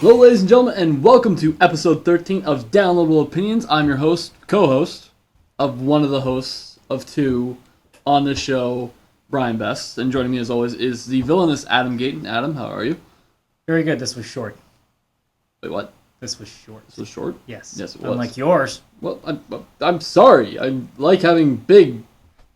Hello, ladies and gentlemen, and welcome to episode 13 of DLOpinions. I'm your host, co-host of one of the hosts of two on the show, Brian Best. And joining me, as always, is the villainous Adam Gayton. Adam, how are you? Very good. This was short. Wait, what? This was short. This was short? Yes. Yes, it was. Unlike yours. Well, I'm sorry. I like having big,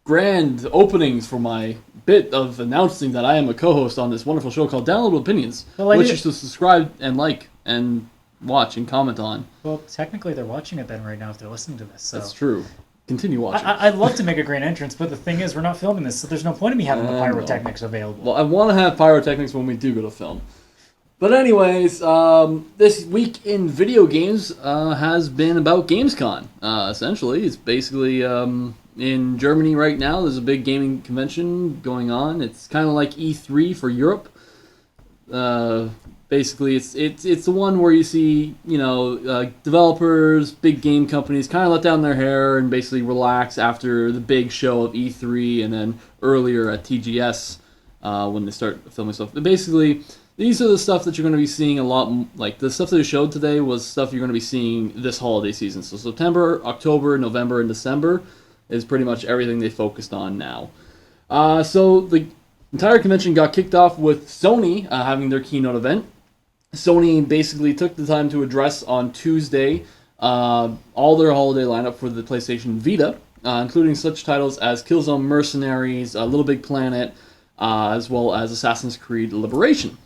grand openings for my bit of announcing that I am a co-host on this wonderful show called DLOpinions, which you should subscribe and like and watch and comment on. Well, technically they're watching it then right now if they're listening to this. So. That's true. Continue watching. I'd love to make a great entrance, but the thing is we're not filming this, so there's no point in me having the pyrotechnics available. Well, I want to have pyrotechnics when we do go to film. But anyways, this week in video games has been about Gamescom, essentially. It's basically in Germany right now. There's a big gaming convention going on. It's kind of like E3 for Europe. Basically, it's the one where you see, developers, big game companies kind of let down their hair and basically relax after the big show of E3 and then earlier at TGS when they start filming stuff. But basically, these are the stuff that you're going to be seeing a lot. Like the stuff that they showed today was stuff you're going to be seeing this holiday season. So September, October, November, and December is pretty much everything they focused on now. So the entire convention got kicked off with Sony having their keynote event. Sony basically took the time to address on Tuesday all their holiday lineup for the PlayStation Vita, including such titles as Killzone Mercenaries, Little Big Planet, as well as Assassin's Creed Liberation.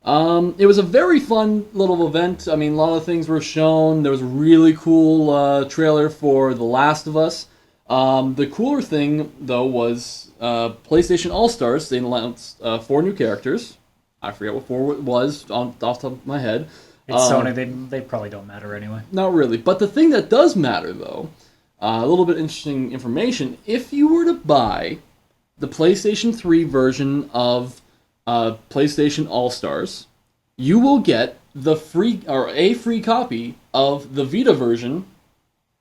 It was a very fun little event. I mean, a lot of things were shown. There was a really cool trailer for The Last of Us. The cooler thing, though, was PlayStation All-Stars. They announced 4 new characters. I forget what 4 it was off the top of my head. It's Sony. They probably don't matter anyway. Not really. But the thing that does matter, though, a little bit interesting information, if you were to buy the PlayStation 3 version of PlayStation All-Stars, you will get a free copy of the Vita version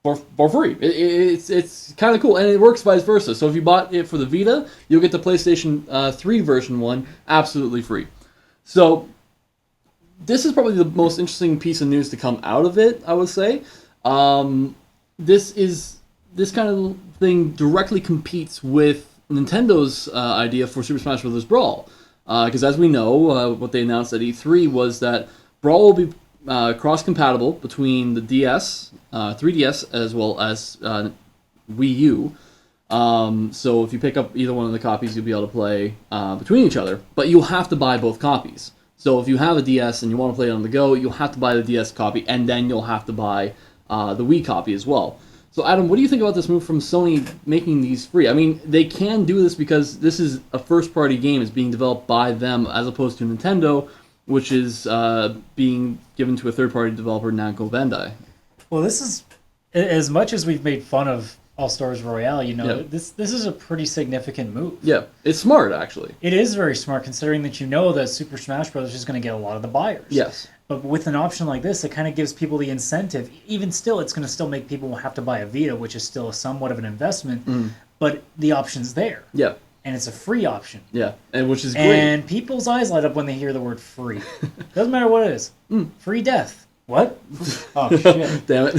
for free. It's kind of cool, and it works vice versa. So if you bought it for the Vita, you'll get the PlayStation 3 version one absolutely free. So this is probably the most interesting piece of news to come out of it, I would say. This kind of thing directly competes with Nintendo's idea for Super Smash Bros. Brawl. Because as we know, what they announced at E3 was that Brawl will be cross-compatible between the DS, 3DS, as well as Wii U. So if you pick up either one of the copies, you'll be able to play between each other. But you'll have to buy both copies. So if you have a DS and you want to play it on the go, you'll have to buy the DS copy, and then you'll have to buy the Wii copy as well. So Adam, what do you think about this move from Sony making these free? I mean, they can do this because this is a first-party game. It's being developed by them as opposed to Nintendo, which is being given to a third-party developer, Namco Bandai. Well, this is, as much as we've made fun of All-Stars Royale, this is a pretty significant move. Yeah, it's smart, actually. It is very smart, considering that that Super Smash Bros. Is going to get a lot of the buyers. Yes. But with an option like this, it kind of gives people the incentive. Even still, it's going to still make people have to buy a Vita, which is still somewhat of an investment, but the option's there. Yeah. And it's a free option. Yeah, and which is great. And people's eyes light up when they hear the word free. Doesn't matter what it is. Free death. What? Oh, shit. Damn it.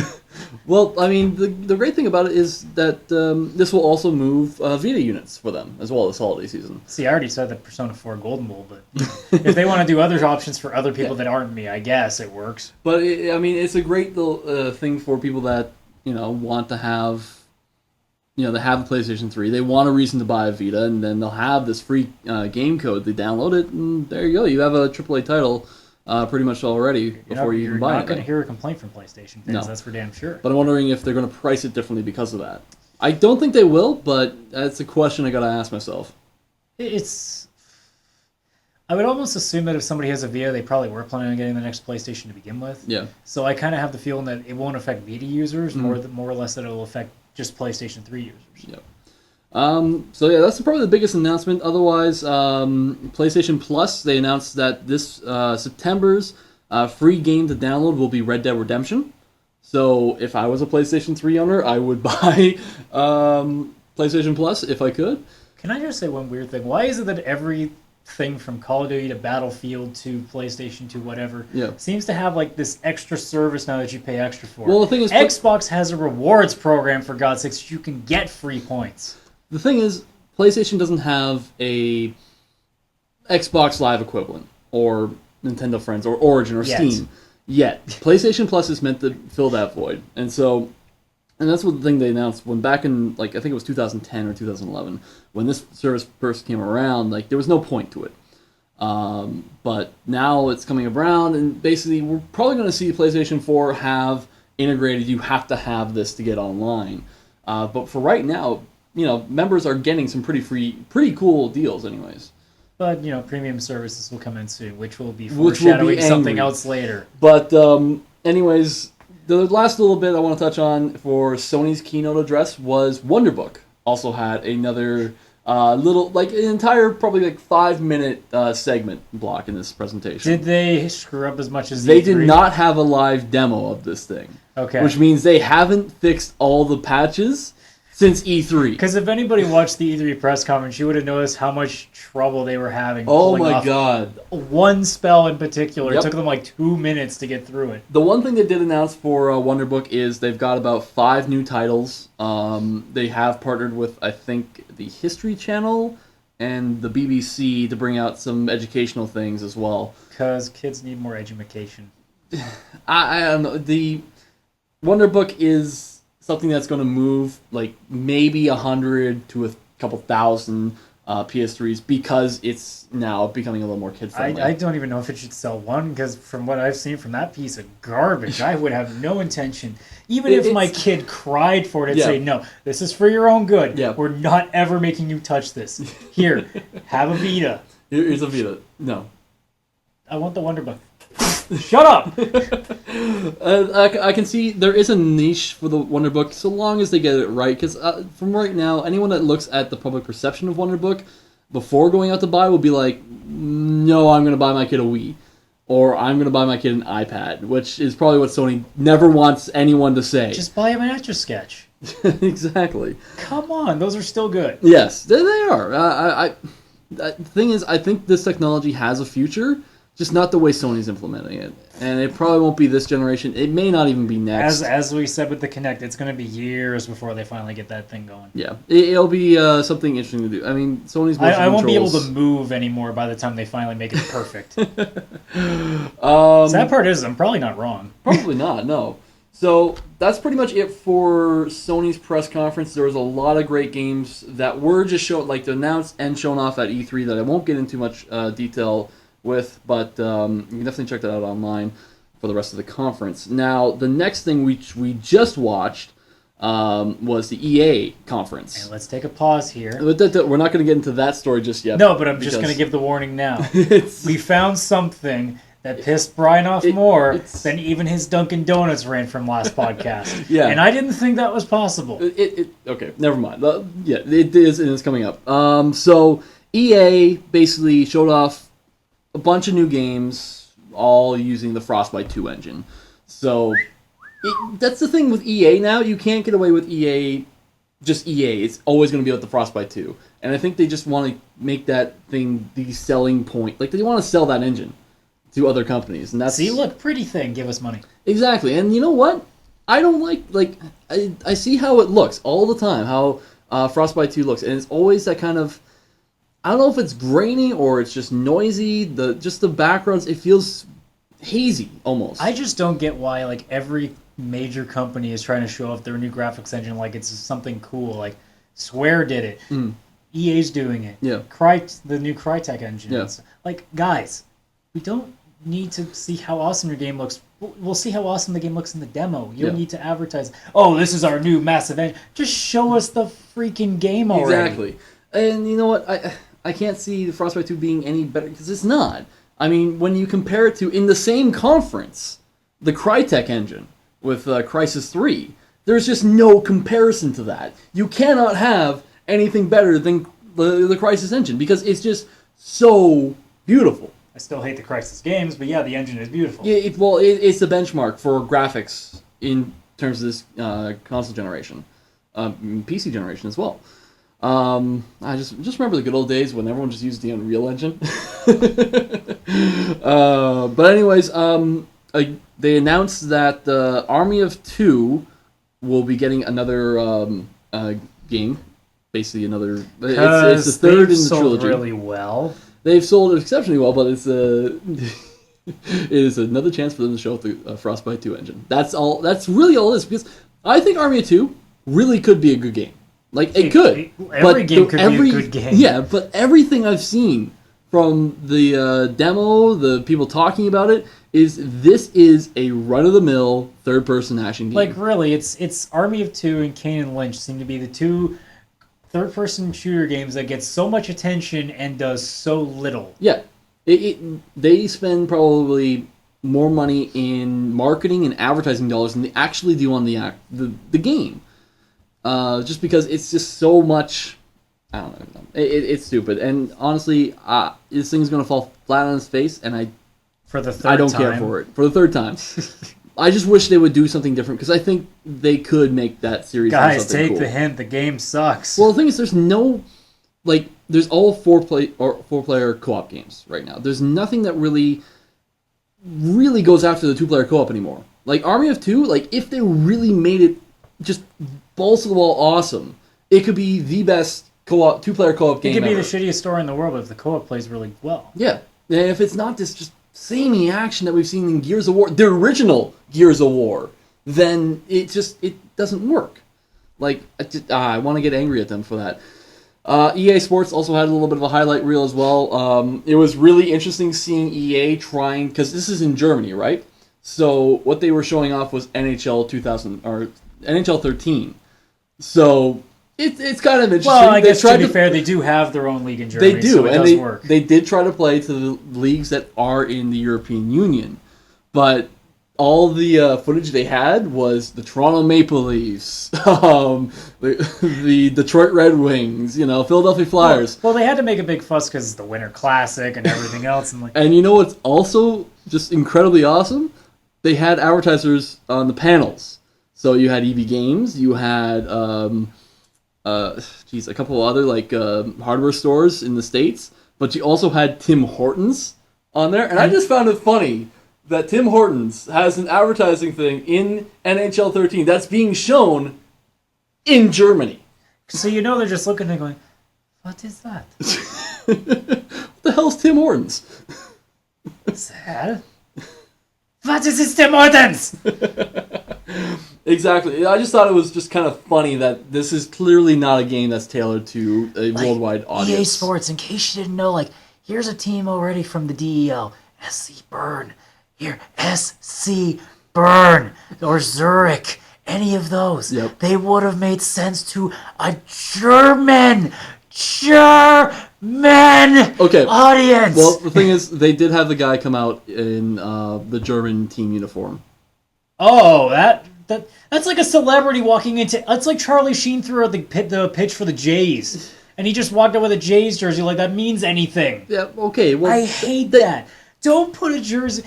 Well, I mean, the great thing about it is that this will also move Vita units for them as well this holiday season. See, I already said the Persona 4 Golden Bowl, but if they want to do other options for other people that aren't me, I guess it works. But, it's a great little thing for people that, want to have... they have the PlayStation 3, they want a reason to buy a Vita, and then they'll have this free game code. They download it, and there you go. You have a AAA title pretty much already before you even buy it. You're not going to hear a complaint from PlayStation fans, that's for damn sure. But I'm wondering if they're going to price it differently because of that. I don't think they will, but that's a question I got to ask myself. I would almost assume that if somebody has a Vita, they probably were planning on getting the next PlayStation to begin with. Yeah. So I kind of have the feeling that it won't affect Vita users, more or less that it will affect just PlayStation 3 users. Yep. So yeah, that's probably the biggest announcement. Otherwise, PlayStation Plus, they announced that this September's free game to download will be Red Dead Redemption. So if I was a PlayStation 3 owner, I would buy PlayStation Plus if I could. Can I just say one weird thing? Why is it that every thing from Call of Duty to Battlefield to PlayStation to whatever Yeah. seems to have like this extra service now that you pay extra for. Well, the thing is, Xbox has a rewards program, for God's sakes. You can get free points. the thing is, PlayStation doesn't have a Xbox Live equivalent, or Nintendo Friends, or Origin, or Steam yet. PlayStation Plus is meant to fill that void, and that's what the thing they announced when back in, like, I think it was 2010 or 2011, when this service first came around. Like, there was no point to it. But now it's coming around, and basically we're probably going to see PlayStation 4 have integrated, you have to have this to get online. But for right now, members are getting some pretty cool deals anyways. But, premium services will come in soon, which will be foreshadowing something else later. But, anyways, the last little bit I want to touch on for Sony's keynote address was Wonderbook. Also had another an entire probably 5-minute segment block in this presentation. Did they screw up as much as they E3? did not have a live demo of this thing. Okay. Which means they haven't fixed all the patches since E3. Because if anybody watched the E3 press conference, you would have noticed how much trouble they were having. Oh my god. One spell in particular. Yep. It took them 2 minutes to get through it. The one thing they did announce for Wonderbook is they've got about 5 new titles. They have partnered with, I think, the History Channel and the BBC to bring out some educational things as well. Because kids need more education. I don't know. The Wonderbook is something that's going to move maybe 100 to a couple thousand PS3s because it's now becoming a little more kid-friendly. I don't even know if it should sell one, because from what I've seen from that piece of garbage, I would have no intention. Even if my kid cried for it, I'd say, no, this is for your own good. Yeah. We're not ever making you touch this. Here, have a Vita. Here's a Vita. No. I want the Wonderbook. Shut up! I can see there is a niche for the Wonderbook so long as they get it right. Because from right now, anyone that looks at the public perception of Wonderbook before going out to buy will be like, no, I'm going to buy my kid a Wii. Or I'm going to buy my kid an iPad. Which is probably what Sony never wants anyone to say. Just buy him an Etch-a-Sketch. Exactly. Come on, those are still good. Yes, they are. The thing is, I think this technology has a future. Just not the way Sony's implementing it. And it probably won't be this generation. It may not even be next. As we said with the Kinect, it's going to be years before they finally get that thing going. Yeah. It'll be something interesting to do. I mean, Sony's motion I won't be able controls- to move anymore by the time they finally make it perfect. Sad part is, I'm probably not wrong. Probably not, no. So that's pretty much it for Sony's press conference. There was a lot of great games that were just announced and shown off at E3 that I won't get into much detail with, but you can definitely check that out online for the rest of the conference. Now, the next thing we just watched was the EA conference. And let's take a pause here. We're not going to get into that story just yet. No, but I'm just going to give the warning now. It's- We found something that pissed Brian off more than even his Dunkin' Donuts rant from last podcast. Yeah. And I didn't think that was possible. Okay, never mind. Yeah, it is, and it's coming up. So EA basically showed off a bunch of new games, all using the Frostbite 2 engine. So that's the thing with EA now. You can't get away with EA, just EA. It's always going to be with the Frostbite 2. And I think they just want to make that thing the selling point. They want to sell that engine to other companies. And that's... See, look, pretty thing, give us money. Exactly. And you know what? I don't I see how it looks all the time, how Frostbite 2 looks. And it's always that kind of... I don't know if it's grainy or it's just noisy. The backgrounds, it feels hazy almost. I just don't get why every major company is trying to show off their new graphics engine like it's something cool. Square did it. EA's doing it. Yeah. The new Crytek engine. Yeah. Guys, we don't need to see how awesome your game looks. We'll see how awesome the game looks in the demo. You don't need to advertise, oh, this is our new massive engine. Just show us the freaking game already. Exactly. And you know what? I can't see the Frostbite 2 being any better, because it's not. I mean, when you compare it to, in the same conference, the Crytek engine with Crysis 3, there's just no comparison to that. You cannot have anything better than the Crysis engine, because it's just so beautiful. I still hate the Crysis games, but yeah, the engine is beautiful. Yeah, it's the benchmark for graphics in terms of this console generation, PC generation as well. I just remember the good old days when everyone just used the Unreal Engine. But anyways, they announced that the Army of Two will be getting another game. Basically, another. It's the third in the trilogy. Really well. They've sold it exceptionally well, but it's it is another chance for them to show off the Frostbite 2 engine. That's all. That's really all it is. Because I think Army of Two really could be a good game. Like, it could. Every game could be a good game. Yeah, but everything I've seen from the demo, the people talking about it, this is a run-of-the-mill third-person action game. Like, really, it's Army of Two and Kane and Lynch seem to be the two third-person shooter games that get so much attention and does so little. Yeah. They spend probably more money in marketing and advertising dollars than they actually do on the game. Just because it's just so much, I don't know. It's stupid, and honestly, this thing's gonna fall flat on its face, and I don't care for it for the third time. I just wish they would do something different because I think they could make that series. Guys, something take cool. the hint. The game sucks. Well, the thing is, there's all four player co-op games right now. There's nothing that really goes after the 2-player co-op anymore. Like Army of Two, like if they really made it just balls to the wall awesome, it could be the best 2-player co-op game. It could be ever. the shittiest story in the world, but if the co-op plays really well. Yeah, and if it's not this just samey action that we've seen in Gears of War, the original Gears of War, then it doesn't work. Like I want to get angry at them for that. EA Sports also had a little bit of a highlight reel as well. It was really interesting seeing EA trying, because this is in Germany, right? So what they were showing off was NHL 2000 or NHL 13. So it's kind of interesting. Well, I guess to be fair, they do have their own league in Germany. They do, so it and does work. They did try to play to the leagues that are in the European Union, but all the footage they had was the Toronto Maple Leafs, the Detroit Red Wings, Philadelphia Flyers. Well, they had to make a big fuss because it's the Winter Classic and everything else. And you know what's also just incredibly awesome? They had advertisers on the panels. So you had EB Games, you had a couple of other hardware stores in the States, but you also had Tim Hortons on there. And I just found it funny that Tim Hortons has an advertising thing in NHL 13 that's being shown in Germany. So they're just looking and going, what is that? What the hell's Tim Hortons? Sad. What is this, Tim Hortons? Exactly. I just thought it was just kind of funny that this is clearly not a game that's tailored to a worldwide audience. EA Sports, in case you didn't know, here's a team already from the DEL. SC Burn. Here, SC Burn. Or Zurich. Any of those. Yep. They would have made sense to a German audience. Well, the thing is, they did have the guy come out in the German team uniform. Oh, that's like a celebrity walking into. That's like Charlie Sheen threw out the pitch for the Jays, and he just walked out with a Jays jersey like that means anything. Yeah. Okay. Well, I hate that. Don't put a jersey.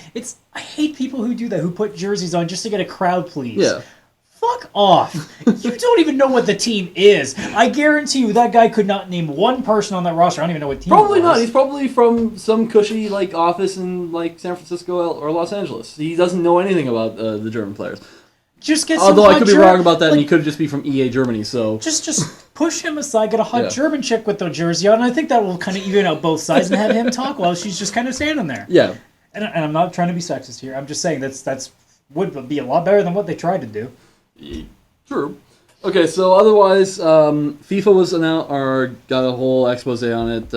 I hate people who do that, who put jerseys on just to get a crowd please. Yeah. Fuck off. You don't even know what the team is. I guarantee you that guy could not name one person on that roster. I don't even know what team Probably it was. not. He's probably from some cushy office in San Francisco or Los Angeles. He doesn't know anything about the German players. Just get Although I could be wrong about that, and he could just be from EA Germany. So just push him aside, get a hot German chick with the jersey on. And I think that will kind of even out both sides and have him talk while she's just kind of standing there. Yeah. And I'm not trying to be sexist here. I'm just saying that's would be a lot better than what they tried to do. True. Okay, so otherwise, FIFA was announced or got a whole expose on it.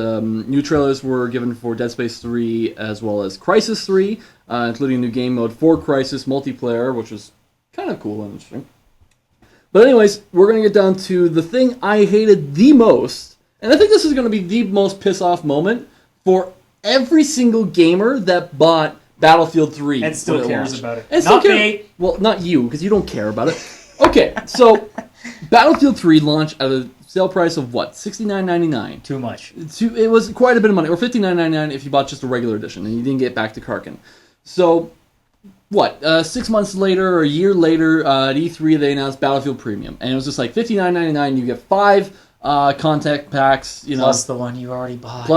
New trailers were given for Dead Space 3 as well as Crysis 3, including a new game mode for Crysis multiplayer, which was kind of cool and interesting. But anyways, we're going to get down to the thing I hated the most, and I think this is going to be the most piss-off moment for every single gamer that bought Battlefield 3. And still cares about it. And not me. Well, not you, because you don't care about it. Okay, so Battlefield 3 launched at a sale price of what? $69.99. Too much. It was quite a bit of money, or $59.99 if you bought just a regular edition and you didn't get back to Karkin. So, 6 months later or a year later, at E3 they announced Battlefield Premium, and it was just like $59.99. You get 5 content packs, plus the one you already bought.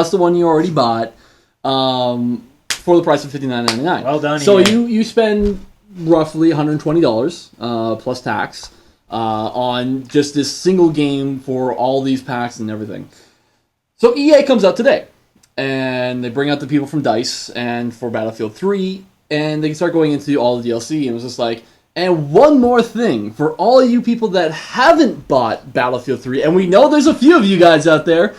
For the price of $59.99. Well done. So EA. you spend roughly $120 plus tax on just this single game for all these packs and everything. So EA comes out today, and they bring out the people from DICE and for Battlefield 3, and they start going into all the DLC, and it was just like, and one more thing, for all you people that haven't bought Battlefield 3, and we know there's a few of you guys out there,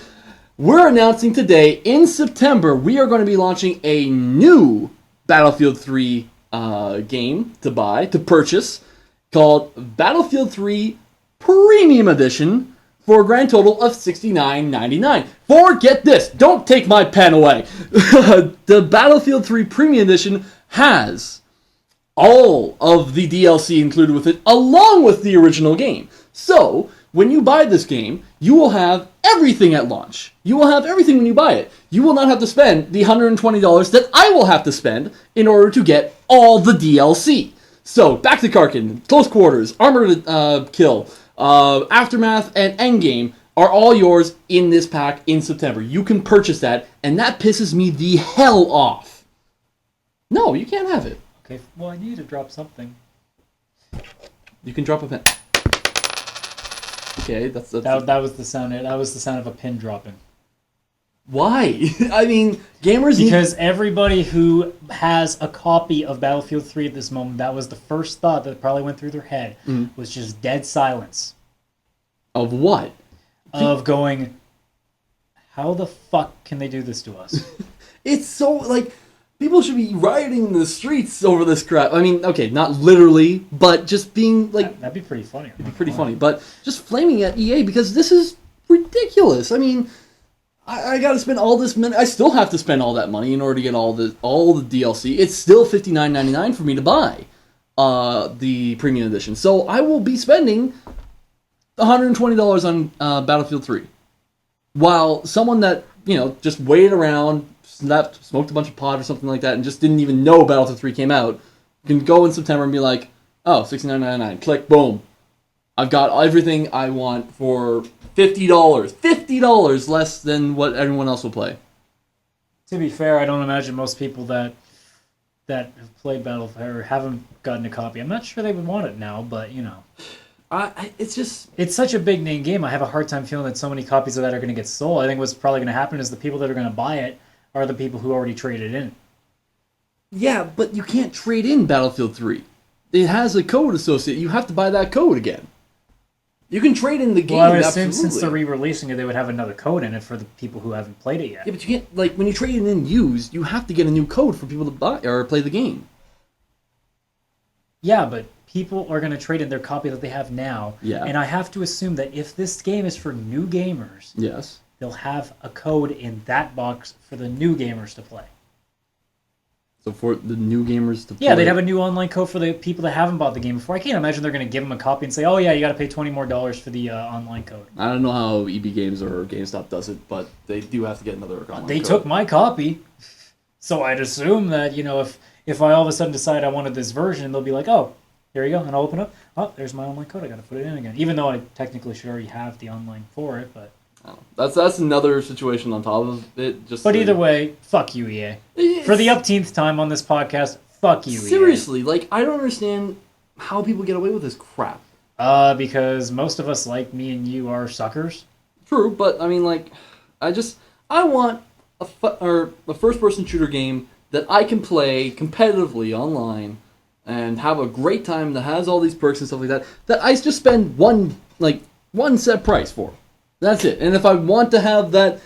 we're announcing today, in September, we are going to be launching a new Battlefield 3 game to purchase, called Battlefield 3 Premium Edition, for a grand total of $69.99. Forget this! Don't take my pen away! The Battlefield 3 Premium Edition has all of the DLC included with it, along with the original game. So, when you buy this game, you will have everything at launch. You will have everything when you buy it. You will not have to spend the $120 that I will have to spend in order to get all the DLC. So, Back to Karkin, Close Quarters, Armored Kill, Aftermath, and Endgame are all yours in this pack in September. You can purchase that, and that pisses me the hell off. No, you can't have it. Okay, well, I need to drop something. You can drop a pen. Okay, that's that was the sound. That was the sound of a pin dropping. Why? I mean, gamers because everybody who has a copy of Battlefield 3 at this moment, that was the first thought that probably went through their head, was just dead silence. Of what? Of going, how the fuck can they do this to us? It's so, like, people should be rioting in the streets over this crap. I mean, okay, not literally, but just being, like... That'd be pretty funny. It'd be pretty funny, but just flaming at EA because this is ridiculous. I mean... I gotta spend all this money. I still have to spend all that money in order to get all the DLC. It's still $59.99 for me to buy the premium edition. So I will be spending $120 on Battlefield 3, while someone that just waited around, smoked a bunch of pot or something like that, and just didn't even know Battlefield 3 came out, can go in September and be like, oh, $69.99, click, boom. I've got everything I want for $50. $50 less than what everyone else will play. To be fair, I don't imagine most people that have played Battlefield or haven't gotten a copy. I'm not sure they would want it now, but it's such a big name game. I have a hard time feeling that so many copies of that are going to get sold. I think what's probably going to happen is the people that are going to buy it are the people who already traded in. Yeah, but you can't trade in Battlefield 3. It has a code associated. You have to buy that code again. You can trade in the game, well, I would assume absolutely. Since they're re-releasing it, they would have another code in it for the people who haven't played it yet. Yeah, but you can't, like, when you trade it in used, you have to get a new code for people to buy or play the game. Yeah, but people are going to trade in their copy that they have now. Yeah. And I have to assume that if this game is for new gamers, yes, they'll have a code in that box for the new gamers to play. So for the new gamers to play... Yeah, they'd have a new online code for the people that haven't bought the game before. I can't imagine they're going to give them a copy and say, oh yeah, you got to pay $20 more for the online code. I don't know how EB Games or GameStop does it, but they do have to get another online They code. took my copy, so I'd assume that, if I all of a sudden decide I wanted this version, they'll be like, oh, here you go, and I'll open up. Oh, there's my online code. I got to put it in again. Even though I technically should already have the online for it, but... That's another situation on top of it. But either way, fuck you, EA. For the upteenth time on this podcast, fuck you, seriously, EA. I don't understand how people get away with this crap. Because most of us, like me and you, are suckers. True, but I mean, I want a first-person shooter game that I can play competitively online and have a great time that has all these perks and stuff like that. That I just spend one set price for. That's it. And if I want to have that,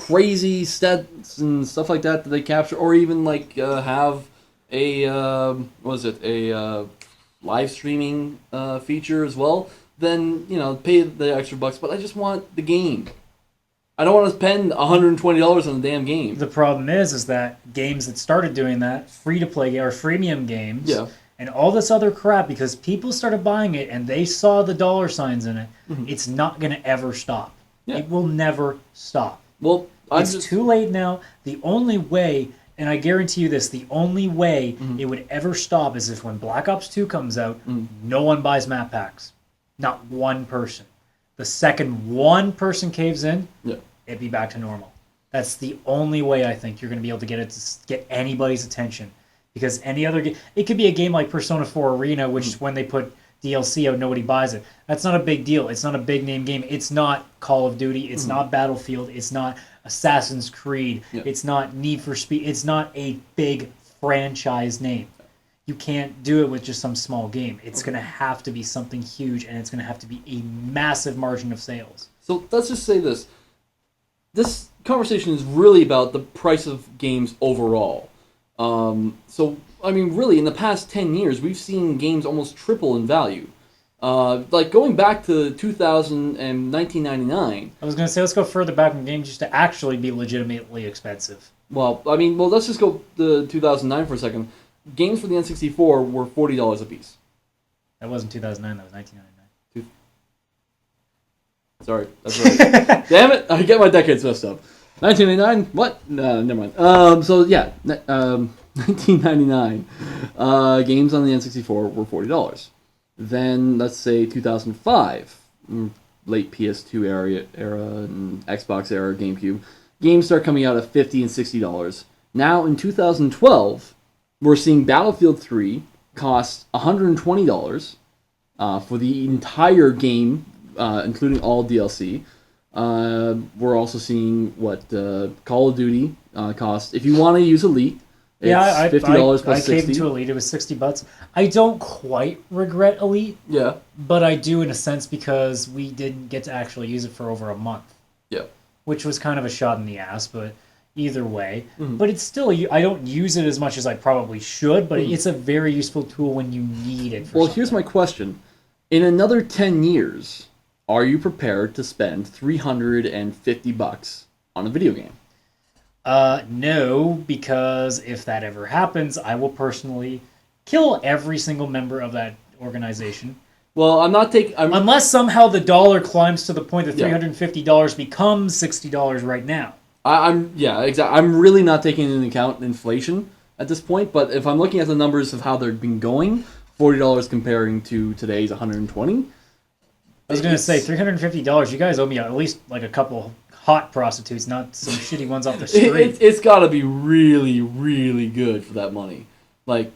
crazy stats and stuff like that they capture, or even have a live streaming feature as well, then pay the extra bucks. But I just want the game. I don't want to spend $120 on the damn game. The problem is that games that started doing that, free to play or freemium games, yeah, and all this other crap, because people started buying it and they saw the dollar signs in it, it's not going to ever stop. Yeah. It will never stop. Well, it's too late now. The only way, and I guarantee you this, the only way it would ever stop is if when Black Ops 2 comes out, no one buys map packs. Not one person. The second one person caves in, Yeah. it'd be back to normal. That's the only way I think you're going to be able to get anybody's attention. Because any other game, it could be a game like Persona 4 Arena, which when they put DLC out, nobody buys it. That's not a big deal. It's not a big name game. It's not Call of Duty. It's not Battlefield. It's not Assassin's Creed. Yeah. It's not Need for Speed. It's not a big franchise name. You can't do it with just some small game. It's going to have to be something huge, and it's going to have to be a massive margin of sales. So let's just say this. This conversation is really about the price of games overall. So, I mean, really, in the past 10 years, we've seen games almost triple in value. Like, going back to 2000 and 1999... I was going to say, let's go further back in games just to actually be legitimately expensive. Well, I mean, let's just go to 2009 for a second. Games for the N64 were $40 a piece. That wasn't 2009, that was 1999. Sorry, that's right. Damn it, I get my decades messed up. 1999? What? No, never mind. So yeah, 1999. Games on the N64 were $40. Then let's say 2005, late PS2 era and Xbox era, GameCube. Games start coming out at $50 and $60. Now in 2012, we're seeing Battlefield 3 cost $120 for the entire game, including all DLC. We're also seeing what Call of Duty costs. If you want to use Elite, it's $50 plus $60. I came to Elite. It was $60. I don't quite regret Elite. Yeah. But I do in a sense because we didn't get to actually use it for over a month. Yeah. Which was kind of a shot in the ass, but either way. Mm-hmm. But it's still, I don't use it as much as I probably should, but it's a very useful tool when you need it for something. Here's my question. In another 10 years, are you prepared to spend $350 on a video game? No, because if that ever happens, I will personally kill every single member of that organization. Well, I'm not taking... Unless somehow the dollar climbs to the point that $350 becomes $60 right now. Exactly. I'm really not taking into account inflation at this point, but if I'm looking at the numbers of how they've been going, $40 comparing to today's $120... I was going to say, $350, you guys owe me at least like a couple hot prostitutes, not some shitty ones off the street. It's got to be really, really good for that money. Like,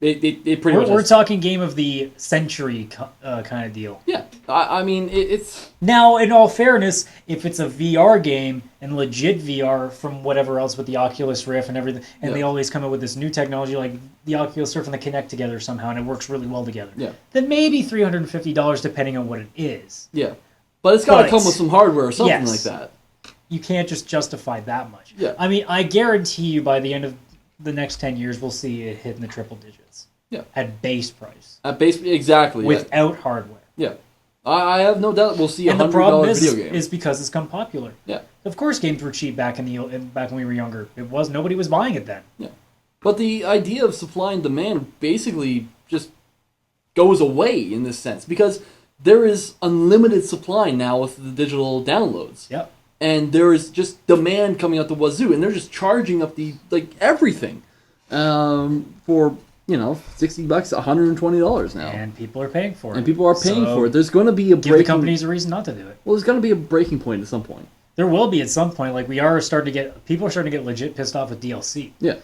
it pretty much... We're talking game of the century kind of deal. Yeah, I mean, it's... Now, in all fairness, if it's a VR game, and legit VR from whatever else with the Oculus Rift and everything, and they always come up with this new technology like the Oculus Rift and the Kinect together somehow, and it works really well together, then maybe $350 depending on what it is. Yeah, but it's got to come with some hardware or something like that. You can't just justify that much. Yeah. I mean, I guarantee you by the end of the next 10 years, we'll see it hit in the triple digits. Yeah. At base price. Exactly. Without hardware. Yeah. I have no doubt we'll see a $100 video game. And the problem is because it's become popular. Yeah. Of course games were cheap back when we were younger. Nobody was buying it then. Yeah. But the idea of supply and demand basically just goes away in this sense because there is unlimited supply now with the digital downloads. Yep. And there is just demand coming out the wazoo, and they're just charging up everything for $60, $120 now. And people are paying for it. And people are paying for it. There's going to be a breaking... Give the companies a reason not to do it. Well, there's going to be a breaking point at some point. There will be at some point. Like people are starting to get legit pissed off with DLC. Yeah.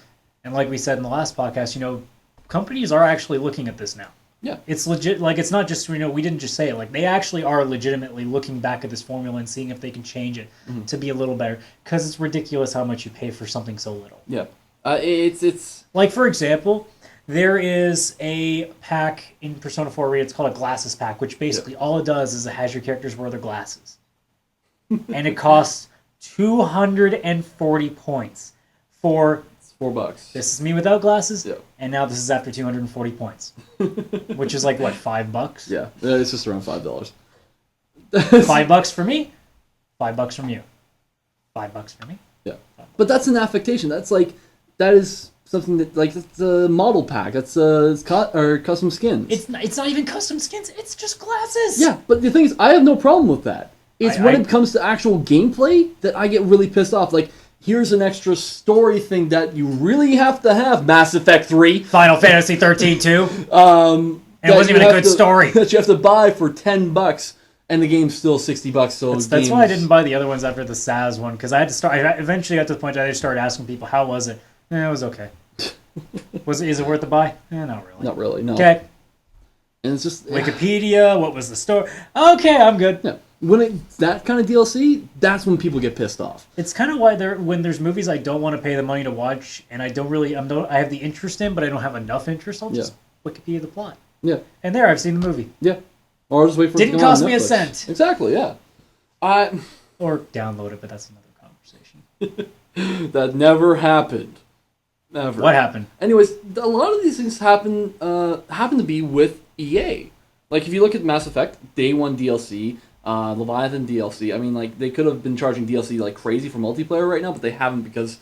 And like we said in the last podcast, companies are actually looking at this now. Yeah. It's legit. Like, it's not just, we didn't just say it. Like, they actually are legitimately looking back at this formula and seeing if they can change it to be a little better. Because it's ridiculous how much you pay for something so little. Yeah. It's... Like, for example, there is a pack in Persona 4 Arena. It's called a Glasses Pack, which basically all it does is it has your characters wear their glasses. And it costs 240 points for... $4. This is me without glasses, yeah. And now this is after 240 points, which is like what, $5? Yeah, it's just around $5. $5 for me, $5 from you, $5 for me. Yeah, but that's an affectation. That is something that it's a model pack. That's custom skins. It's not even custom skins. It's just glasses. Yeah, but the thing is, I have no problem with that. It's when it comes to actual gameplay that I get really pissed off. Like, here's an extra story thing that you really have to have. Mass Effect 3. Final Fantasy 13 too. And it wasn't even a good story. That you have to buy for $10. and the game's still $60. So that's why I didn't buy the other ones after the SAS one, because I had to start. I eventually got to the point that I started asking people, "How was it?" It was okay. Is it worth the buy? Not really. Not really. No. Okay. And it's just Wikipedia. What was the story? Okay, I'm good. Yeah. When it's that kind of DLC, that's when people get pissed off. It's kind of why when there's movies I don't want to pay the money to watch, and I have the interest in, but I don't have enough interest. I'll just Wikipedia the plot. Yeah. And there, I've seen the movie. Yeah. Or just wait for Didn't it to come cost on me a Netflix. cent. Exactly. Yeah. Or download it, but that's another conversation. That never happened. Never. What happened? Anyways, a lot of these things happen to be with EA. Like if you look at Mass Effect, Day 1 DLC, Leviathan DLC. I mean, like they could have been charging DLC like crazy for multiplayer right now, but they haven't because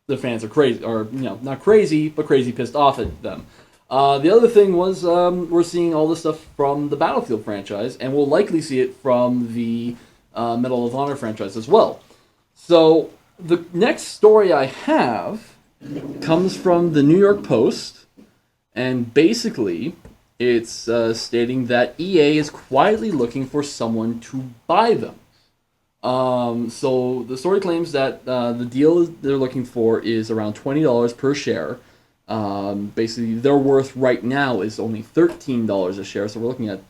the fans are crazy, or not crazy, but crazy pissed off at them. The other thing was we're seeing all this stuff from the Battlefield franchise, and we'll likely see it from the Medal of Honor franchise as well. So the next story I have comes from the New York Post, and basically it's stating that EA is quietly looking for someone to buy them. So the story claims that the deal they're looking for is around $20 per share. Basically, their worth right now is only $13 a share, so we're looking at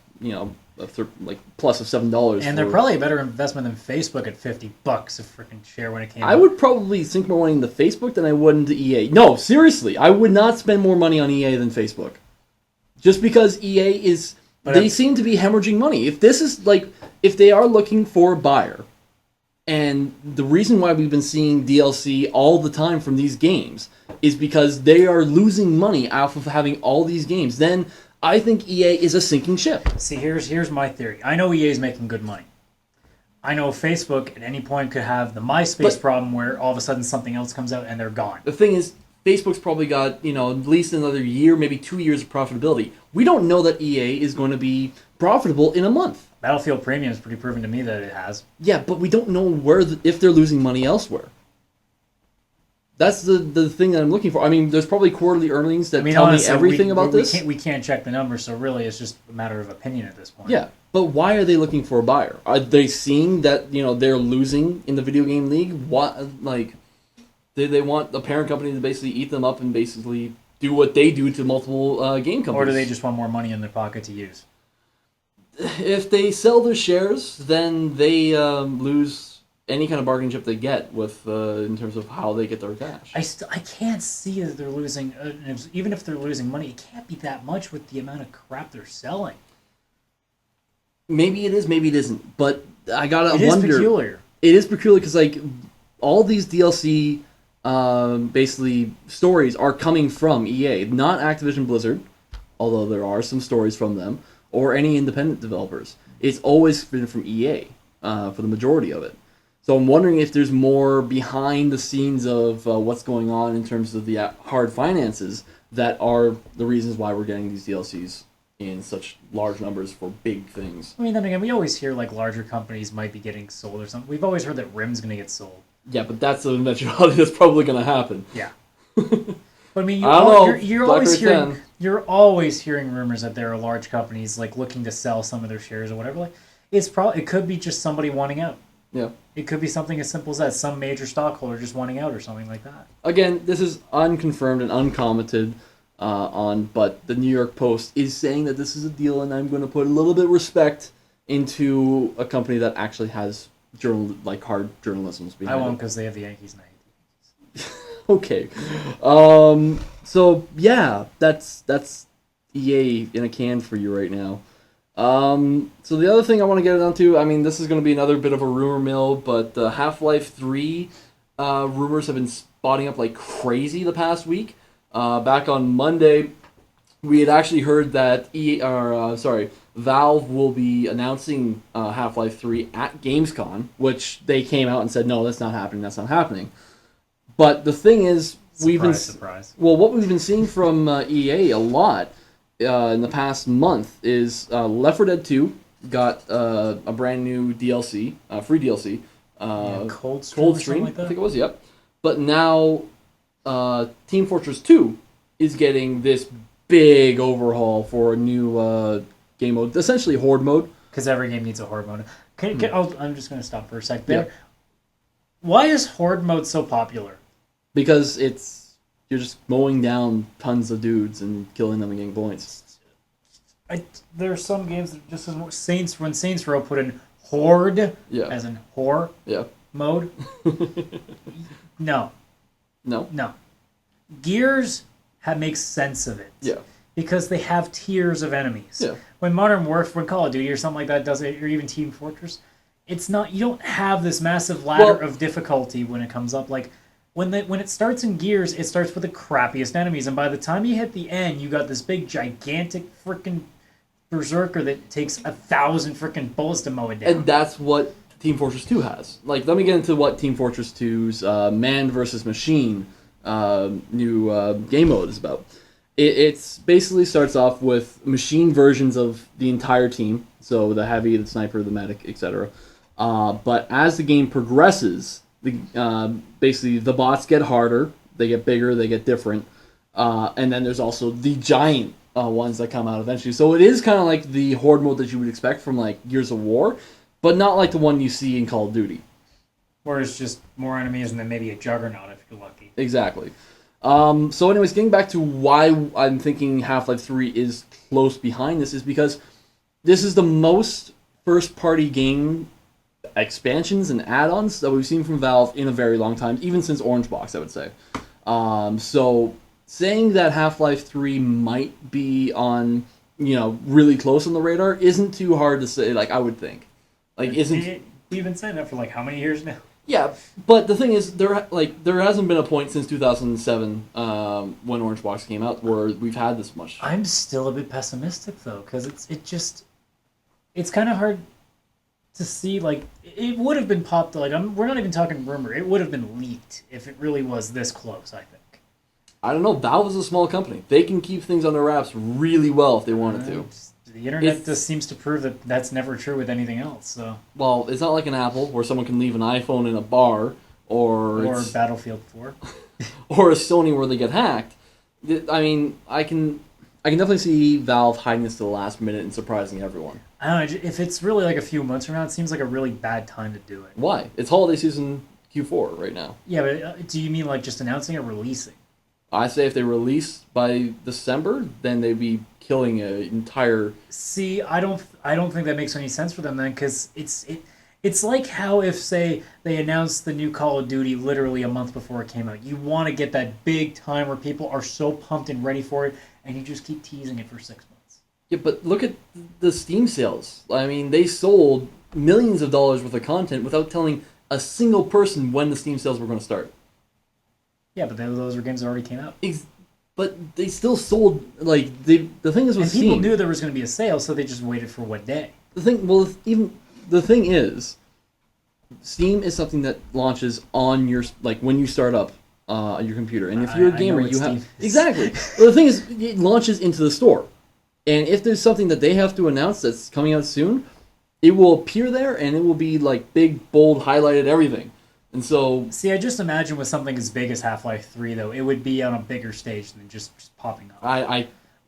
plus of $7. And they're probably a better investment than Facebook at $50 a freaking share when it came out. I would probably sink more money into Facebook than I would into EA. No, seriously, I would not spend more money on EA than Facebook. Just because EA is, they seem to be hemorrhaging money. If this is if they are looking for a buyer, and the reason why we've been seeing DLC all the time from these games is because they are losing money off of having all these games, then I think EA is a sinking ship. See, here's my theory. I know EA is making good money. I know Facebook at any point could have the MySpace problem where all of a sudden something else comes out and they're gone. The thing is, Facebook's probably got, at least another year, maybe 2 years of profitability. We don't know that EA is going to be profitable in a month. Battlefield Premium is pretty proven to me that it has. Yeah, but we don't know if they're losing money elsewhere. That's the thing that I'm looking for. I mean, there's probably quarterly earnings that tell me everything about this. We can't check the numbers, so really it's just a matter of opinion at this point. Yeah, but why are they looking for a buyer? Are they seeing that they're losing in the video game league? What they want the parent company to basically eat them up and basically do what they do to multiple game companies? Or do they just want more money in their pocket to use? If they sell their shares, then they lose any kind of bargaining chip they get with in terms of how they get their cash. I can't see that they're losing. Even if they're losing money, it can't be that much with the amount of crap they're selling. Maybe it is, maybe it isn't. But I gotta wonder. It is peculiar. It is peculiar because all these DLC basically stories are coming from EA, not Activision Blizzard, although there are some stories from them, or any independent developers. It's always been from EA for the majority of it. So I'm wondering if there's more behind the scenes of what's going on in terms of the hard finances that are the reasons why we're getting these DLCs in such large numbers for big things. I mean, then again, we always hear larger companies might be getting sold or something. We've always heard that Rim's going to get sold. Yeah, but that's an eventuality that's probably going to happen. Yeah. But I mean, you're always hearing rumors that there are large companies looking to sell some of their shares or whatever. It could be just somebody wanting out. Yeah. It could be something as simple as that, some major stockholder just wanting out or something like that. Again, this is unconfirmed and uncommented on, but the New York Post is saying that this is a deal, and I'm going to put a little bit of respect into a company that actually has hard journalism behind it. I won't, because they have the Yankees and I hate the Yankees. Okay. So yeah, that's EA in a can for you right now. So the other thing I want to get onto, I mean, this is going to be another bit of a rumor mill, but Half-Life 3 rumors have been spotting up like crazy the past week. Back on Monday, we had actually heard that Valve will be announcing Half-Life 3 at Gamescom, which they came out and said, no, that's not happening. But the thing is, surprise. Well, what we've been seeing from EA a lot in the past month is Left 4 Dead 2 got a brand new DLC, free DLC. Cold Stream, I think it was, yep. But now Team Fortress 2 is getting this big overhaul for a new game mode, essentially Horde mode. because every game needs a horde mode. I'm just going to stop for a sec there. Yeah. Why is horde mode so popular? Because you're just mowing down tons of dudes and killing them and getting points. There are some games that just as Saints when Saints Row put in horde as in whore mode. No. Gears makes sense of it. Yeah. Because they have tiers of enemies. Yeah. When Modern Warfare, when Call of Duty or something like that does it, or even Team Fortress, it's not. You don't have this massive ladder of difficulty when it comes up. Like when it starts in Gears, it starts with the crappiest enemies, and by the time you hit the end, you got this big, gigantic, freaking berserker that takes 1,000 freaking bullets to mow it down. And that's what Team Fortress 2 has. Like, let me get into what Team Fortress 2's man versus machine new game mode is about. It's basically starts off with machine versions of the entire team, so the heavy, the sniper, the medic, etc. But as the game progresses, basically the bots get harder, they get bigger, they get different, and then there's also the giant ones that come out eventually. So it is kind of like the horde mode that you would expect from like Gears of War, but not like the one you see in Call of Duty. Where it's just more enemies and then maybe a juggernaut if you're lucky. Exactly. So anyways, getting back to why I'm thinking Half-Life 3 is close behind this is because this is the most first-party game expansions and add-ons that we've seen from Valve in a very long time, even since Orange Box, I would say. So saying that Half-Life 3 might be on, really close on the radar isn't too hard to say, like, I would think. Like, isn't... We've been saying that for, like, how many years now? Yeah, but the thing is, there hasn't been a point since 2007 when Orange Box came out where we've had this much. I'm still a bit pessimistic though, because it's kind of hard to see. Like, it would have been popped. Like, we're not even talking rumor. It would have been leaked if it really was this close. I think. I don't know. Valve is a small company. They can keep things under wraps really well if they wanted to. The internet just seems to prove that that's never true with anything else. So. Well, it's not like an Apple where someone can leave an iPhone in a bar, or Battlefield 4, or a Sony where they get hacked. I mean, I can definitely see Valve hiding this to the last minute and surprising everyone. I don't know. If it's really like a few months from now, it seems like a really bad time to do it. Why? It's holiday season Q4 right now. Yeah, but do you mean like just announcing or releasing? I say if they release by December, then they'd be killing an entire... See, I don't think that makes any sense for them then, because it's like how if, say, they announced the new Call of Duty literally a month before it came out. You want to get that big time where people are so pumped and ready for it, and you just keep teasing it for 6 months. Yeah, but look at the Steam sales. I mean, they sold millions of dollars worth of content without telling a single person when the Steam sales were going to start. Yeah, but those were games that already came out. But they still sold, like, the thing is with Steam... people knew there was going to be a sale, so they just waited for what day? The thing is, Steam is something that launches on your, like, when you start up your computer. And if you're a gamer, you have... Exactly. Well, the thing is, it launches into the store. And if there's something that they have to announce that's coming out soon, it will appear there, and it will be, like, big, bold, highlighted everything. And so... See, I just imagine with something as big as Half-Life 3, though, it would be on a bigger stage than just popping up.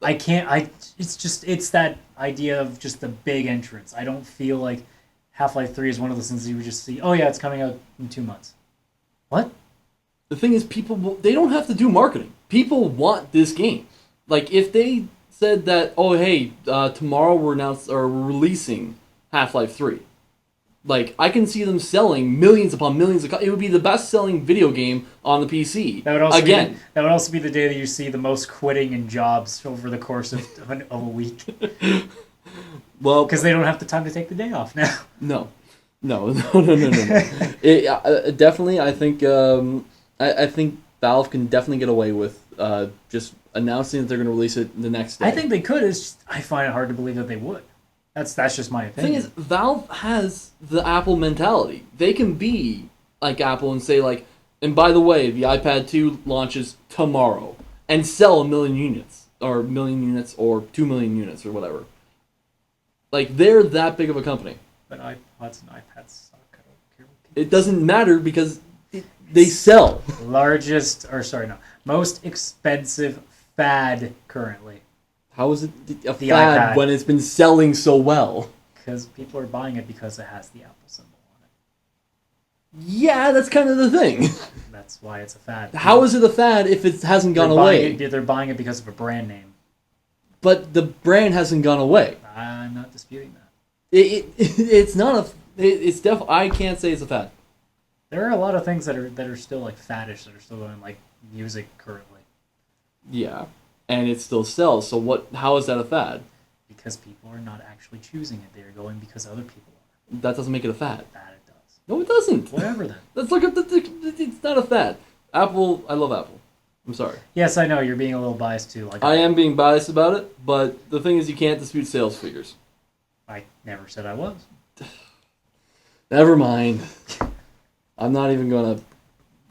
It's that idea of just the big entrance. I don't feel like Half-Life 3 is one of those things you would just see, oh yeah, it's coming out in 2 months. What? The thing is, they don't have to do marketing. People want this game. Like, if they said that, oh hey, tomorrow we're releasing Half-Life 3. Like, I can see them selling millions upon millions of copies. It would be the best-selling video game on the PC. That would also be the day that you see the most quitting in jobs over the course of a week. Well, because they don't have the time to take the day off now. No. Definitely, I think I think Valve can definitely get away with just announcing that they're going to release it the next day. I think they could. I find it hard to believe that they would. That's just my opinion. The thing is, Valve has the Apple mentality. They can be like Apple and say, like, and by the way, the iPad 2 launches tomorrow and sell 1 million units, or 2 million units, or whatever. Like, they're that big of a company. But iPods and iPads suck. I don't care. It doesn't matter because they sell. Most expensive fad currently. How is it a fad when it's been selling so well? Because people are buying it because it has the Apple symbol on it. Yeah, that's kind of the thing. That's why it's a fad. How is it a fad if it hasn't gone away? They're buying it because of a brand name. But the brand hasn't gone away. I'm not disputing that. It's not a. It's definitely. I can't say it's a fad. There are a lot of things that are still like faddish that are still going like music currently. Yeah, and it still sells. So what? How is that a fad? Because people are not actually choosing it; they are going because other people are. That doesn't make it a fad. That it does. No, it doesn't. Whatever then. Let's look at it's not a fad. Apple. I love Apple. I'm sorry. Yes, I know you're being a little biased too. Like I am being biased about it, but the thing is, you can't dispute sales figures. I never said I was. Never mind. I'm not even gonna.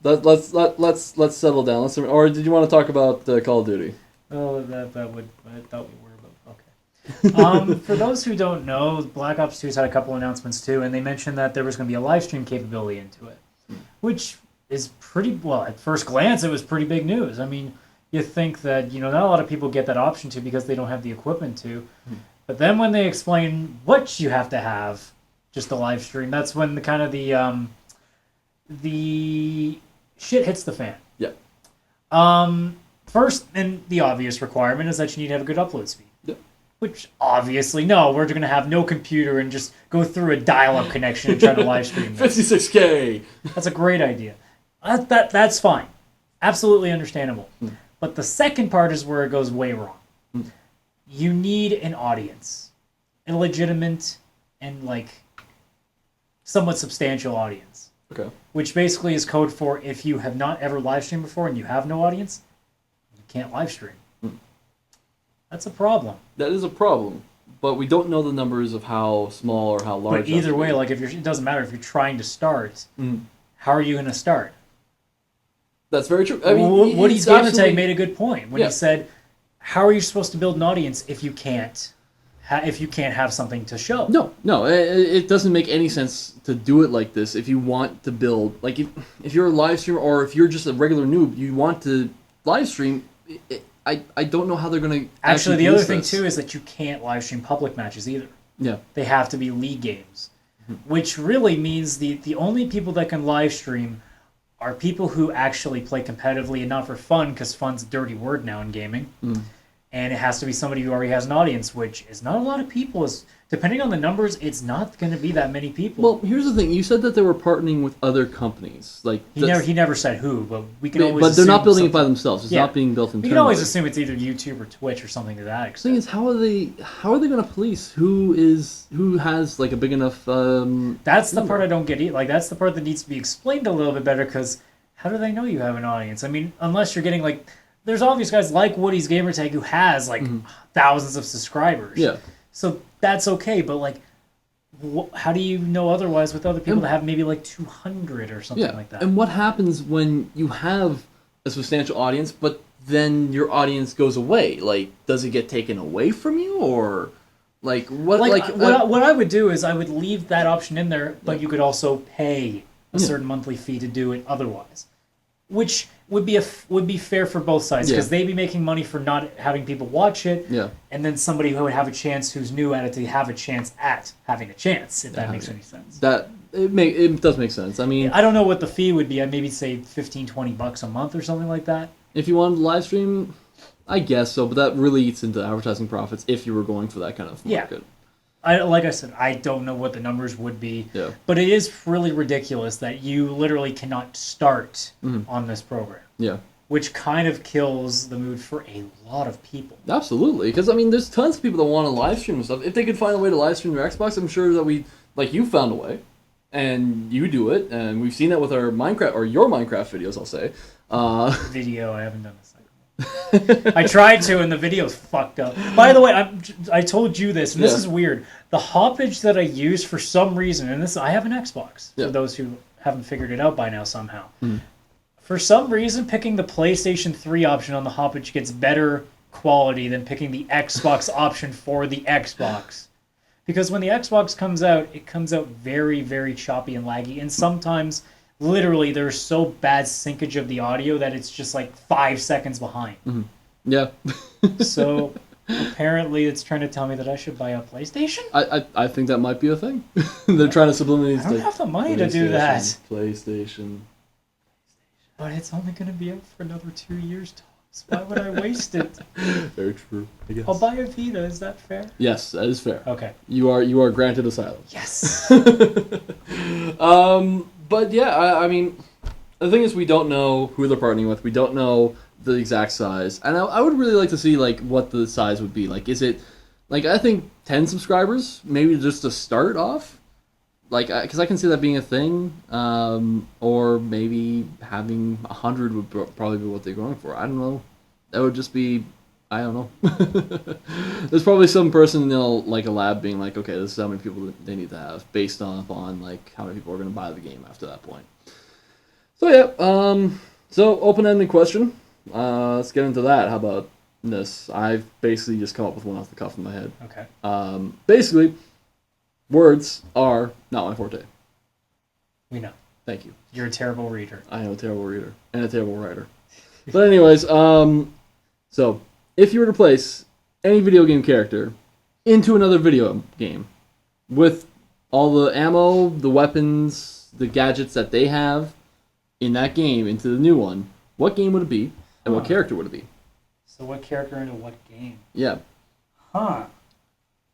Let's settle down. Or did you want to talk about Call of Duty? Oh, that would. I thought we were, but okay. For those who don't know, Black Ops 2's had a couple announcements too, and they mentioned that there was going to be a live stream capability into it, which is pretty well. At first glance, it was pretty big news. I mean, you think that not a lot of people get that option to because they don't have the equipment to, but then when they explain what you have to have just the live stream, that's when the shit hits the fan. Yeah. First, and the obvious requirement is that you need to have a good upload speed. Yeah. Which, obviously, no, we're going to have no computer and just go through a dial-up connection and try to live stream this. 56K! That's a great idea. That's fine. Absolutely understandable. But the second part is where it goes way wrong. You need an audience. A legitimate and, somewhat substantial audience. Okay. Which basically is code for if you have not ever live streamed before and you have no audience, you can't live stream. That's a problem. That is a problem, but we don't know the numbers of how small or how large. But either way, it doesn't matter if you're trying to start. How are you going to start? That's very true. I mean, Woody Gamertag made a good point when he said, "How are you supposed to build an audience if you can't have something to show?" No, it doesn't make any sense to do it like this. If you want to build, if you're a live streamer or if you're just a regular noob, you want to live stream. I don't know how they're going to actually. The other thing too is that you can't live stream public matches either. Yeah, they have to be league games, which really means the only people that can live stream are people who actually play competitively and not for fun, because fun's a dirty word now in gaming. And it has to be somebody who already has an audience, which is not a lot of people. Depending on the numbers, it's not going to be that many people. Well, here's the thing. You said that they were partnering with other companies. He never said who, but we can always. But they're not building it by themselves. It's not being built internally. We can always assume it's either YouTube or Twitch or something to that extent. The thing is, how are they going to police who has a big enough? That's the part I don't get. That's the part that needs to be explained a little bit better, because how do they know you have an audience? I mean, unless you're getting there's obvious guys like Woody's Gamertag who has thousands of subscribers. Yeah. So that's okay, but how do you know otherwise with other people that have maybe 200 or something like that? And what happens when you have a substantial audience, but then your audience goes away? Does it get taken away from you, or what? What I would do is I would leave that option in there, but you could also pay a certain monthly fee to do it otherwise, which would be fair for both sides, because they'd be making money for not having people watch it, and then somebody who would have a chance who's new at it to have a chance at having a chance, if that makes any sense. It does make sense. I mean, I don't know what the fee would be. I'd maybe say $15-20 a month or something like that. If you wanted to live stream, I guess so, but that really eats into advertising profits if you were going for that kind of market. Like I said, I don't know what the numbers would be, but it is really ridiculous that you literally cannot start on this program. Yeah. Which kind of kills the mood for a lot of people. Absolutely, because there's tons of people that want to live stream and stuff. If they could find a way to live stream their Xbox, I'm sure that you found a way, and you do it, and we've seen that with our Minecraft, or your Minecraft videos, I'll say. Video, I haven't done this. I tried to, and the video's fucked up. By the way, I told you this, and this is weird. The hoppage that I use for some reason, and I have an Xbox, for those who haven't figured it out by now somehow. For some reason, picking the PlayStation 3 option on the hoppage gets better quality than picking the Xbox option for the Xbox. Because when the Xbox comes out, it comes out very, very choppy and laggy, and sometimes literally there's so bad syncage of the audio that it's just 5 seconds behind. Yeah. So Apparently, it's trying to tell me that I should buy a PlayStation. I think that might be a thing. They're trying to subliminate. I don't have the money to do that. PlayStation. But it's only going to be up for another 2 years tops. Why would I waste it? Very true. I guess. I'll buy a Vita. Is that fair? Yes, that is fair. Okay. You are granted asylum. Yes. But yeah, I mean, the thing is, we don't know who they're partnering with. We don't know the exact size, and I would really like to see like what the size would be. Like, is it like I think 10 subscribers, maybe just to start off, like because I can see that being a thing, or maybe having 100 would probably be what they're going for. I don't know. That would just be. I don't know. There's probably some person in like a lab being like, okay, this is how many people that they need to have based on like how many people are going to buy the game after that point. So yeah, so open-ended question. Let's get into that. How about this? I've basically just come up with one off the cuff in my head. Okay. Basically, words are not my forte. We know. Thank you. You're a terrible reader. I am a terrible reader and a terrible writer. But anyways, so if you were to place any video game character into another video game with all the ammo, the weapons, the gadgets that they have in that game into the new one, what game would it be, and what character would it be? So what character into what game? Yeah. Huh.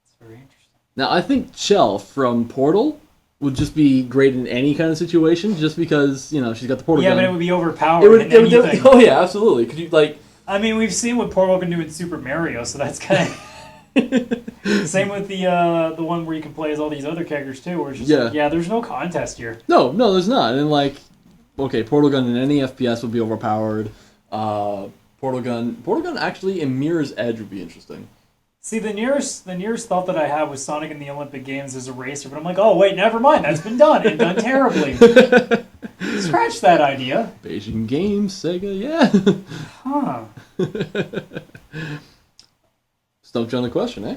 That's very interesting. Now, I think Chell from Portal would just be great in any kind of situation, just because, you know, she's got the portal gun. Yeah, but it would be overpowered in anything. Oh, yeah, absolutely. Could you, like... I mean, we've seen what Portal can do in Super Mario, so that's kind of... Same with the one where you can play as all these other characters, too, where it's just like, yeah, there's no contest here. No, there's not. And, like, okay, Portal Gun in any FPS would be overpowered. Portal Gun actually in Mirror's Edge would be interesting. See, the nearest thought that I had was Sonic in the Olympic Games as a racer, but I'm like, oh, wait, never mind. That's been done, and done terribly. Scratch that idea. Beijing Games, Sega, yeah. Huh. Stumped you on the question, eh?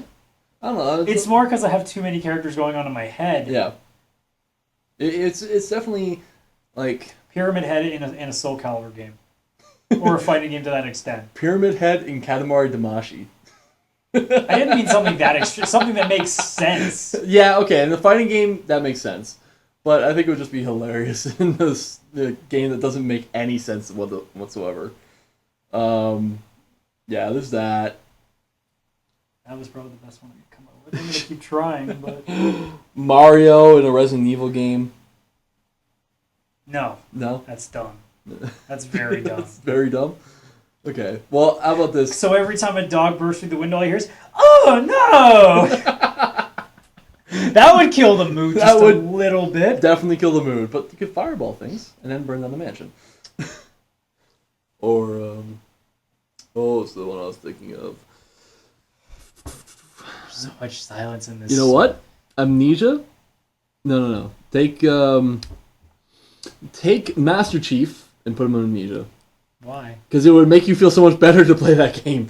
I don't know. It's more because I have too many characters going on in my head. Yeah. It's definitely, like... Pyramid Head in a Soul Calibur game. Or a fighting game to that extent. Pyramid Head in Katamari Damacy. I didn't mean something that extreme. Something that makes sense. Yeah, okay. In the fighting game, that makes sense. But I think it would just be hilarious in the game that doesn't make any sense whatsoever. Yeah, there's that. That was probably the best one I could come up with. I'm going to keep trying, but... Mario in a Resident Evil game. No. No? That's dumb. That's very dumb. That's very dumb? Okay. Well, how about this? So every time a dog bursts through the window, all you hear is, "Oh no!" That would kill the mood just a little bit. Definitely kill the mood, but you could fireball things and then burn down the mansion. Or, what's the one I was thinking of? So much silence in this. You know what? Amnesia? No. Take Master Chief and put him in Amnesia. Why? Because it would make you feel so much better to play that game.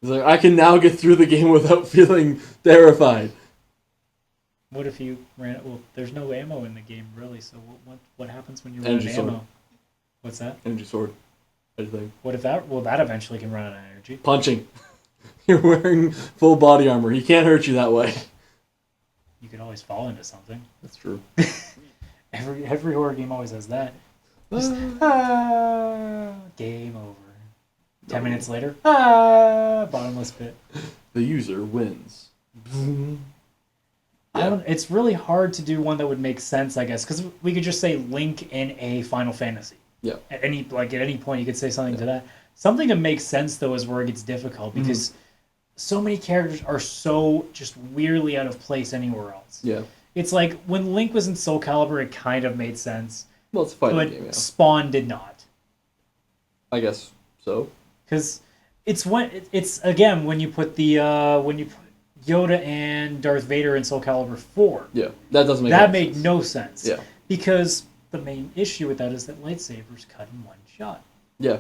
It's like, I can now get through the game without feeling terrified. What if you ran... Well, there's no ammo in the game, really, so what happens when you run Energy out of sword. ammo? What's that? Energy sword. I think. What if that... Well, that eventually can run out of energy. Punching. You're wearing full body armor. He can't hurt you that way. You can always fall into something. That's true. Every horror game always has that. Just, game over. 10 minutes later, bottomless pit. The user wins. It's really hard to do one that would make sense, I guess, because we could just say Link in a Final Fantasy. Yeah. At any point, you could say something to that. Something that makes sense, though, is where it gets difficult, because so many characters are so just weirdly out of place anywhere else. Yeah. It's like, when Link was in Soul Calibur, it kind of made sense. Well, it's a fighting but game, yeah. Spawn did not. I guess so. Because it's when you put Yoda and Darth Vader in Soul Calibur 4. Yeah, that doesn't make that sense. made no sense. Yeah. Because the main issue with that is that lightsabers cut in one shot. Yeah.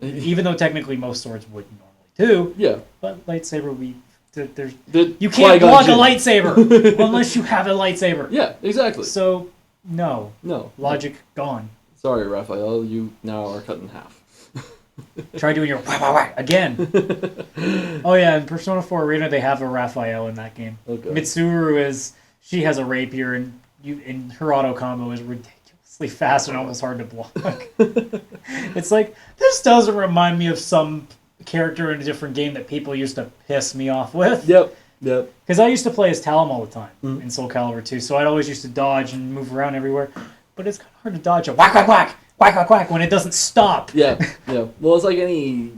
Even though technically most swords would normally too. Yeah. But lightsaber you can't Qui-Gon block Jinn. a lightsaber unless you have a lightsaber. Yeah, exactly. So no. No. Logic gone. Sorry, Raphael, you now are cut in half. Try doing your whack, whack, whack again. Oh yeah, in Persona 4 Arena they have a Raphael in that game. Okay. Mitsuru she has a rapier, and her auto combo is ridiculously fast and almost hard to block. It's like, this doesn't remind me of some character in a different game that people used to piss me off with. Yep. Because I used to play as Talon all the time in Soul Calibur 2, so I'd always used to dodge and move around everywhere. But it's kind of hard to dodge a whack, whack, whack, whack, whack, whack when it doesn't stop. Yeah. Well, it's like any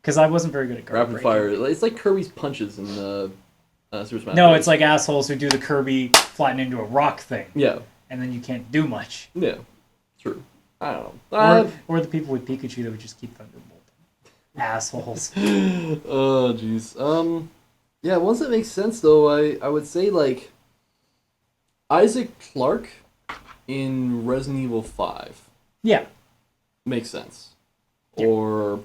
Because I wasn't very good at rapid fire. It's like Kirby's punches in the Super Smash. No, it's like assholes who do the Kirby flatten into a rock thing. Yeah. And then you can't do much. Yeah. True. I don't know. Or the people with Pikachu that would just keep thunderbolting. Assholes. Oh, jeez. Yeah, ones that make sense, though, I would say, like, Isaac Clarke in Resident Evil 5. Yeah. Makes sense. Yeah. Or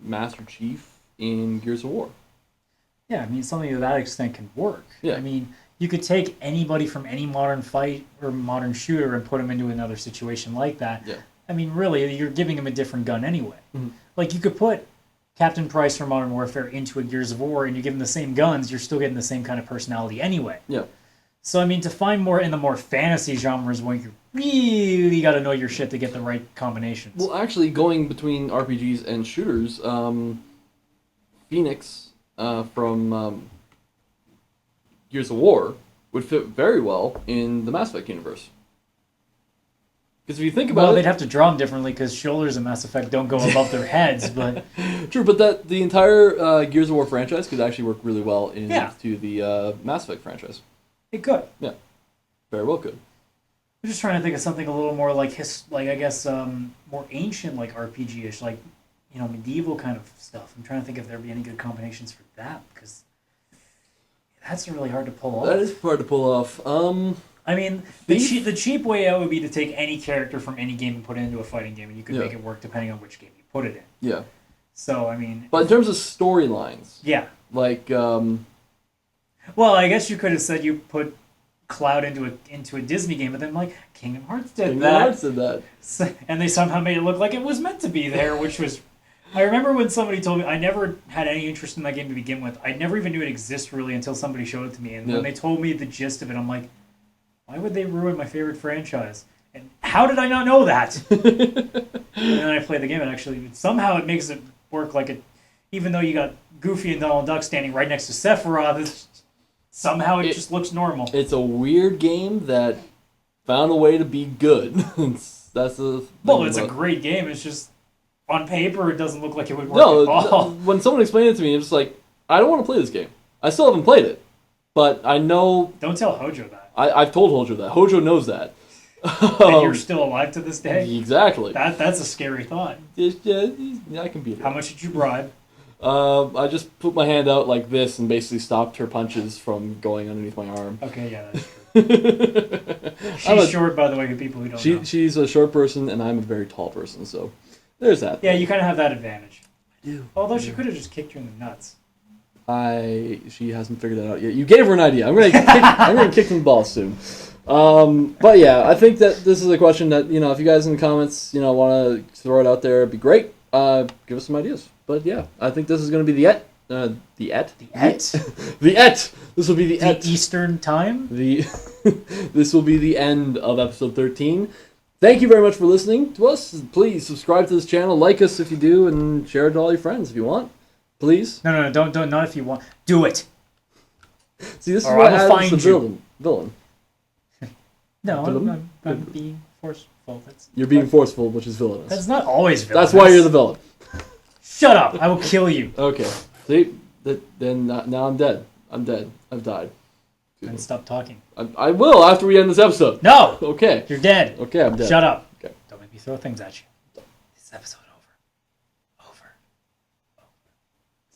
Master Chief in Gears of War. Yeah, I mean, something to that extent can work. Yeah. I mean, you could take anybody from any modern fight or modern shooter and put them into another situation like that. Yeah. I mean, really, you're giving them a different gun anyway. Mm-hmm. Like, you could put Captain Price from Modern Warfare into a Gears of War, and you give him the same guns, you're still getting the same kind of personality anyway. Yeah. So, I mean, to find more in the more fantasy genres when you really got to know your shit to get the right combinations. Well, actually, going between RPGs and shooters, Phoenix from Gears of War would fit very well in the Mass Effect universe. Because if you think about well, it... they'd have to draw them differently because shoulders in Mass Effect don't go above their heads, but... True, but the entire Gears of War franchise could actually work really well into the Mass Effect franchise. It could. Yeah, very well could. I'm just trying to think of something a little more like I guess more ancient, like RPG-ish, like medieval kind of stuff. I'm trying to think if there'd be any good combinations for that because that's really hard to pull off. That is hard to pull off. I mean, the cheap way out would be to take any character from any game and put it into a fighting game, and you could make it work depending on which game you put it in. Yeah. So I mean. But in terms of storylines. Yeah. Like. Well, I guess you could have said you put Cloud into a Disney game, but then like Kingdom Hearts did that. And they somehow made it look like it was meant to be there, which was. I remember when somebody told me I never had any interest in that game to begin with. I never even knew it existed really until somebody showed it to me, and when they told me the gist of it, I'm like, why would they ruin my favorite franchise? And how did I not know that? And then I played the game, and actually somehow it makes it work like it, even though you got Goofy and Donald Duck standing right next to Sephiroth. Somehow it just looks normal. It's a weird game that found a way to be good. That's the well, it's a great game. It's just on paper it doesn't look like it would work at all. When someone explained it to me, I'm just like, I don't want to play this game. I still haven't played it, but I know. Don't tell Hojo that. I've told Hojo that. Hojo knows that. And you're still alive to this day. Exactly. That's a scary thought. Yeah, I can beat it. How much did you bribe? I just put my hand out like this and basically stopped her punches from going underneath my arm. Okay, yeah, that's true. She's short, by the way, for people who don't know. She's a short person, and I'm a very tall person, so there's that. Yeah, you kind of have that advantage. I do. Although she could have just kicked you in the nuts. She hasn't figured that out yet. You gave her an idea. I'm gonna kick some balls soon. But yeah, I think that this is a question that if you guys in the comments want to throw it out there, it'd be great. Give us some ideas. But yeah, I think this is going to be the et. The et. This will be the et. Eastern time. This will be the end of episode 13. Thank you very much for listening to us. Please subscribe to this channel, like us if you do, and share it to all your friends if you want. Please. No, don't. Not if you want. Do it. See, this is what happens to villain. No, I'm being forceful. You're being forceful, which is villainous. That's not always villainous. That's why you're the villain. Shut up! I will kill you. Okay. See, then now I'm dead. I'm dead. I've died. And stop talking. I will after we end this episode. No. Okay. You're dead. Okay, I'm dead. Shut up. Okay. Don't make me throw things at you. This episode.